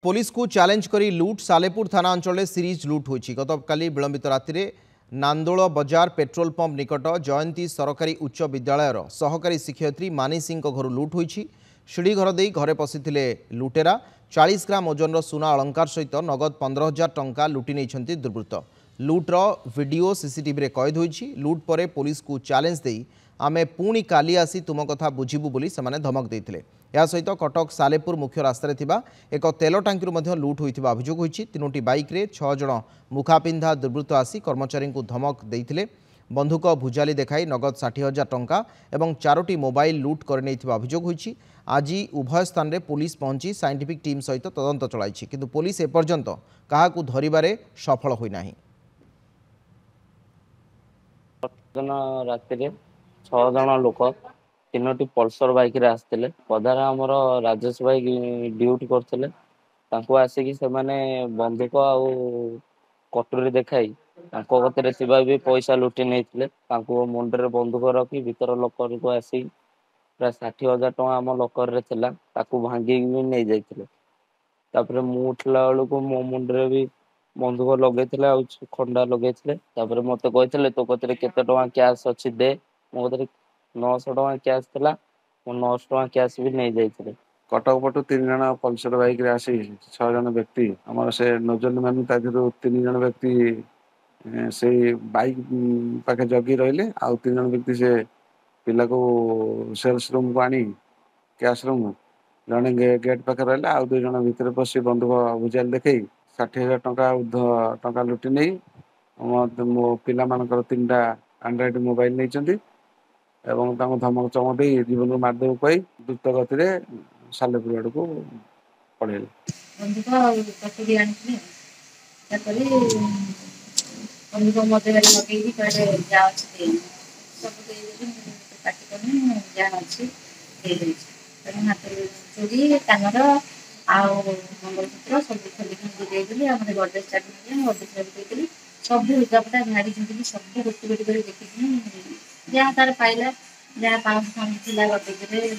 Police को challenge करी लुट सालेपुर थाना अंचल सीरीज लुट होती गतकाली विलंबित राति नांदोल बजार पेट्रोल पंप निकट जयंती सरकारी उच्च विद्यालय सहकारी शिक्षयित्री मानी सिंह घर लुट होती सीढ़ी घर दे घरे पशिले लुटेरा 40 ग्राम ओजन सुना अलंकार सहित नगद 15,000 टंका लुटि नहीं दुर्वृत्त लुट्र वीडियो सीसीटीवी रे कैद होती लुट पर पुलिस को चैलेंज दे आमे पुणी काली आसी तुम कथा बुझीबू बोली सेमाने धमक देते या सहित कटक सालेपुर मुख्य रास्तार एक तेल टांकी लुट होता अभियोग होती तीनोटी बाइक रे 6 जन मुखापिंधा दुर्वृत्त आसी कर्मचारी को धमक देते बंधुक भुजाली देखाई नगद 60,000 टंका और 4टी मोबाइल लुट कर अभियोग होती आज उभय स्थान रे पुलिस पहुंची साइंटिफिक टीम सहित तदंत चलाई किंतु पुलिस एपर्यंत क्या धरवे सफल होना। राति 6 जन लोक 3टी पल्सर बाइक रे आसते पदार आमर राजेश भाई ड्यूटी करते आसिकी से बंदूक आउ कटोरी देखाई गति भी पैसा लुटि नहीं मुंडे बंदूक रखी भीतर लकर को आसी प्राय 60,000 टଙ୍କା आम लकर रे थिला ताकू भांगी भी नहीं जाइथिले तापर मु उठला बेलू मो मुंडे भी बंदूक लगे खंडा लगे मत कहते तो कत केते टଙ୍କା कैश अच्छी दे मो कत 900 टଙ୍କା कैश थिला 900 टଙ୍କା कैश भी नहीं जाइथिले। कटक पटू 3 जन पल्सर बाइक रे आसी 6 जन व्यक्ति आम से नजर मान 3 जन व्यक्ति से बाइक पाखे जगी रहिले आ 3 जन व्यक्ति से पिला को सेल्स रूम को आनी कैश रूम जने गेट पाखे रहिले आ 2 जन भीतर पसी बंधुक भुजाल देखई 60,000 टଙ୍କା लुटि नहीं मो पिला मानकर 3टा एंड्रॉइड मोबाइल नहीं एवं धमक चमक दे जीवन को मारदेव कही द्रुत गति सालेपुर आड़ को पड़े चूड़ी कानर मंगलसूत्र सब खोलिक गडरेज चाबी सब लुगापटा झाड़ी झुंडी सब गोटी गोटी कर देखी जहाँ तार पाइला जहाँ 500 गड्रेज